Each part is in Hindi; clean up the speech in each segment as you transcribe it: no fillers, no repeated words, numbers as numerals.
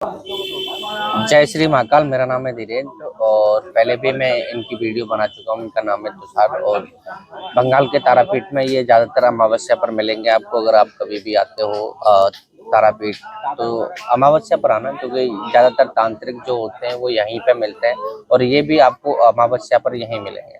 जय श्री महाकाल। मेरा नाम है धीरेन्द्र और पहले भी मैं इनकी वीडियो बना चुका हूँ। इनका नाम है तुषार और बंगाल के तारापीठ में ये ज़्यादातर अमावस्या पर मिलेंगे आपको। अगर आप कभी भी आते हो तारापीठ तो अमावस्या पर आना, क्योंकि ज़्यादातर तांत्रिक जो होते हैं वो यहीं पे मिलते हैं और ये भी आपको अमावस्या पर यहीं मिलेंगे।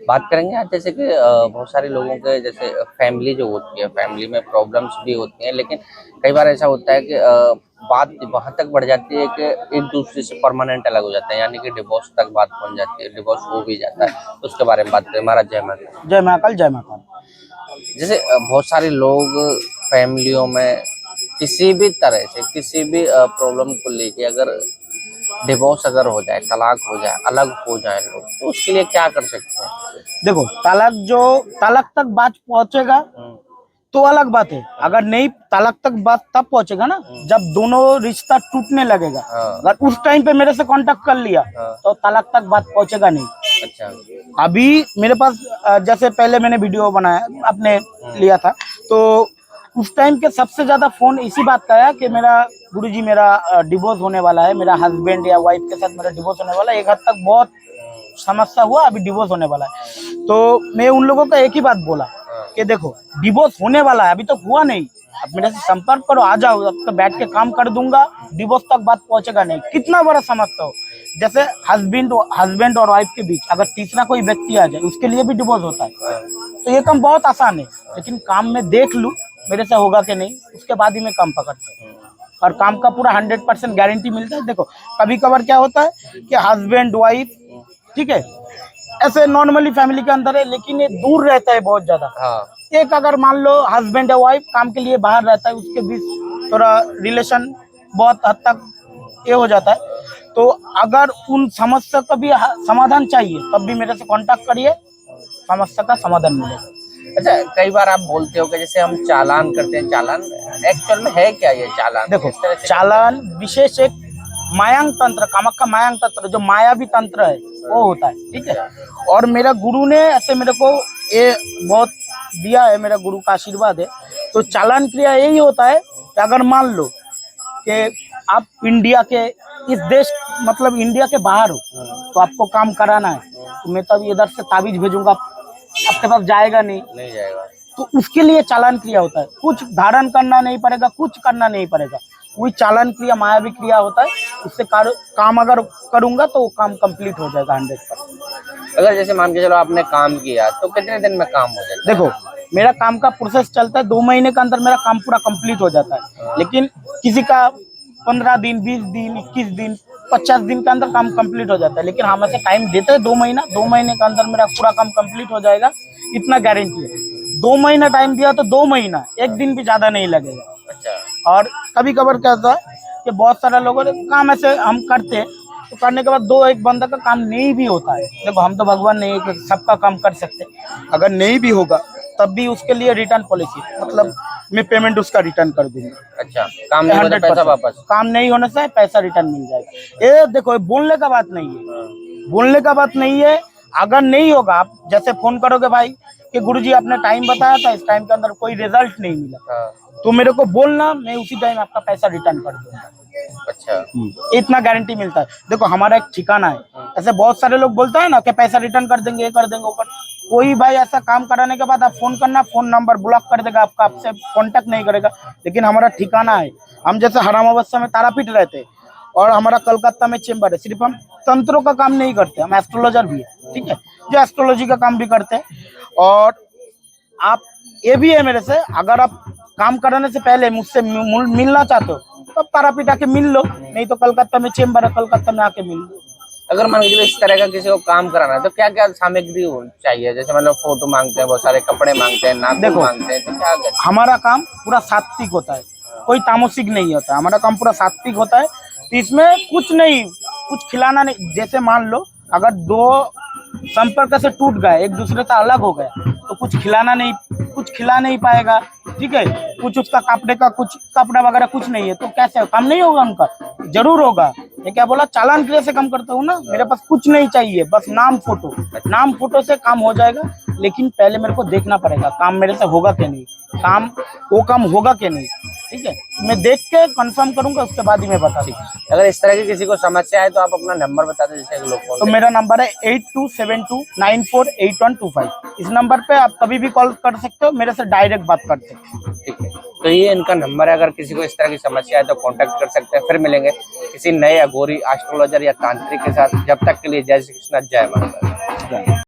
बात करेंगे आज, जैसे कि बहुत सारे लोगों के जैसे फैमिली जो होती है, फैमिली में प्रॉब्लम्स भी होती हैं, लेकिन कई बार ऐसा होता है कि बात वहां तक बढ़ जाती है कि एक दूसरे से परमानेंट अलग हो जाते हैं, यानी कि डिवोर्स तक बात पहुंच जाती है, डिवोर्स हो भी जाता है। तो उसके बारे में बात करें। महाराज जय महाकाल। जय महाकाल जय महाकाल। जैसे बहुत सारे लोग फैमिलियों में किसी भी तरह से किसी भी प्रॉब्लम को लेके अगर डिवोर्स अगर हो जाए, तलाक हो जाए, अलग हो जाए लोग, तो उसके लिए क्या कर सकते हैं? देखो, तालाक तक बात पहुंचेगा तो अलग बात है। अगर नहीं, तालाक तक बात तब पहुंचेगा ना जब दोनों रिश्ता टूटने लगेगा। अगर उस टाइम पे मेरे से कांटेक्ट कर लिया तो तालाक तक बात पहुंचेगा नहीं। अच्छा, अभी मेरे पास जैसे पहले मैंने वीडियो बनाया अपने लिया था, तो उस टाइम के सबसे ज्यादा फोन इसी बात का आया कि मेरा गुरुजी, मेरा डिवोर्स होने वाला है, मेरा हस्बैंड या वाइफ के साथ मेरा डिवोर्स होने वाला है। एक हद तक बहुत समस्या हुआ, अभी डिवोर्स होने वाला है। तो मैं उन लोगों को एक ही बात बोला कि देखो, डिवोर्स होने वाला है, अभी तक हुआ नहीं, अब मेरे से संपर्क करो, आ जाओ, अब तो बैठ के काम कर दूंगा, डिवोर्स तक बात पहुंचेगा नहीं। कितना बड़ा समस्या हो, जैसे हस्बैंड और वाइफ के बीच अगर तीसरा कोई व्यक्ति आ जाए, उसके लिए भी डिवोर्स होता है। तो ये काम बहुत आसान है, लेकिन काम में देख लूं मेरे से होगा कि नहीं, उसके बाद ही मैं काम पकड़ता हूँ। और काम का पूरा 100% गारंटी मिलता है। देखो, कभी कभार क्या होता है कि हस्बैंड वाइफ, ठीक है, ऐसे नॉर्मली फैमिली के अंदर है, लेकिन ये दूर रहता है बहुत ज्यादा। एक अगर मान लो हस्बैंड या वाइफ काम के लिए बाहर रहता है, उसके बीच थोड़ा रिलेशन बहुत हद तक ये हो जाता है। तो अगर उन समस्या का भी समाधान चाहिए तब भी मेरे से कांटेक्ट करिए, समस्या का समाधान मिलेगा। अच्छा, कई बार आप बोलते हो कि जैसे हम चालान करते हैं, चालान एक्चुअल में है क्या? ये चालान, देखो, चालान विशेष एक मायांग तंत्र, कामाख्या मायांग तंत्र, जो मायावी तंत्र है वो होता है, ठीक है। और मेरा गुरु ने ऐसे मेरे को ये बहुत दिया है, मेरा गुरु का आशीर्वाद है। तो चालान क्रिया यही होता है कि अगर मान लो कि आप इंडिया के इस देश, मतलब इंडिया के बाहर हो, तो आपको काम कराना है, तो मैं तब इधर से ताबीज भेजूंगा, आपके पास जाएगा नहीं जाएगा। तो उसके लिए चालान क्रिया होता है। कुछ धारण करना नहीं पड़ेगा, कुछ करना नहीं पड़ेगा, वही चालान क्रिया मायावी क्रिया होता है। उससे काम अगर करूंगा तो वो काम कंप्लीट हो जाएगा 100%। अगर जैसे मान के चलो आपने काम किया तो कितने दिन में काम हो जाता है? देखो, मेरा काम का प्रोसेस चलता है, 2 महीने के अंदर मेरा काम पूरा कंप्लीट हो जाता है। लेकिन किसी का 15 दिन, 20 दिन, 21 दिन, 50 दिन के अंदर काम कंप्लीट हो जाता है। लेकिन हम ऐसे टाइम देते हैं 2 महीना, 2 महीने के अंदर मेरा पूरा काम कंप्लीट हो जाएगा, इतना गारंटी है। 2 महीना टाइम दिया तो 2 महीना, एक दिन भी ज्यादा नहीं लगेगा। अच्छा। और कभी कभार क्या होता है कि बहुत सारे लोगों ने काम ऐसे हम करते हैं, तो करने के बाद 2-1 बंदा का काम नहीं भी होता है। देखो, हम तो भगवान नहीं है कि सबका काम कर सकते, अगर नहीं भी होगा तब भी उसके लिए रिटर्न पॉलिसी, मतलब मैं पेमेंट उसका रिटर्न कर दूंगा। अच्छा, काम नहीं होने से पैसा वापस? काम नहीं होने से पैसा रिटर्न मिल जाएगा। ये देखो, बोलने का बात नहीं है, बोलने का बात नहीं है। अगर नहीं होगा, आप जैसे फोन करोगे भाई कि गुरुजी आपने टाइम बताया था, इस टाइम के अंदर कोई रिजल्ट नहीं मिला, तो मेरे को बोलना, मैं उसी टाइम आपका पैसा रिटर्न कर दूंगा। अच्छा, इतना गारंटी मिलता है। देखो, हमारा एक ठिकाना है, ऐसे बहुत सारे लोग बोलते हैं ना कि पैसा रिटर्न कर देंगे, ये कर देंगे, वो कर। कोई भाई ऐसा काम कराने के बाद आप फोन करना, फोन नंबर ब्लॉक कर देगा आपका, आपसे कांटेक्ट नहीं करेगा। लेकिन हमारा ठिकाना है, हम जैसे हरामावस्था में तारापीठ रहते हैं और हमारा कलकत्ता में चेम्बर है। सिर्फ हम तंत्रों का काम नहीं करते, हम एस्ट्रोलॉजर भी है, ठीक है, जो एस्ट्रोलॉजी का काम भी करते हैं। और आप ये भी है मेरे से, अगर आप काम कराने से पहले मुझसे मिलना चाहते हो तब तारापीठ आके मिल लो, नहीं तो कलकत्ता में चेम्बर है, कलकत्ता में आके मिल लो। अगर मान लीजिए इस तरह का किसी को काम कराना है तो क्या क्या सामग्री चाहिए? जैसे मतलब फोटो मांगते हैं, बहुत सारे कपड़े मांगते हैं, नाखून मांगते हैं, तो क्या करते हैं? हमारा काम पूरा सात्विक होता है, कोई तामसिक नहीं होता, हमारा काम पूरा सात्विक होता है। तो इसमें कुछ नहीं, कुछ खिलाना नहीं। जैसे मान लो अगर 2 संपर्क से टूट गए, एक दूसरे से अलग हो गया, तो कुछ खिलाना नहीं, कुछ खिला नहीं पाएगा, ठीक है, कुछ उसका कपड़े का, कुछ कपड़ा वगैरह कुछ नहीं है, तो कैसे काम नहीं होगा उनका? जरूर होगा। मैं क्या बोला, चालान क्रिया से काम करता हूँ ना, मेरे पास कुछ नहीं चाहिए, बस नाम फोटो से काम हो जाएगा। लेकिन पहले मेरे को देखना पड़ेगा काम मेरे से होगा कि नहीं, वो काम होगा कि नहीं, ठीक है। मैं देख के कंफर्म करूंगा, उसके बाद ही मैं बता दूंगा। अगर इस तरह की किसी को समस्या है तो आप अपना नंबर बता दें, जैसे लोग तो मेरा नंबर है 8272948125। इस नंबर पे आप कभी भी कॉल कर सकते हो, मेरे से डायरेक्ट बात कर सकते हो। ठीक है, तो ये इनका नंबर है, अगर किसी को इस तरह की समस्या है तो कांटेक्ट कर सकते हैं। फिर मिलेंगे किसी नए अघोरी एस्ट्रोलॉजर या तांत्रिक के साथ। जब तक के लिए जय श्री कृष्ण, जय माता।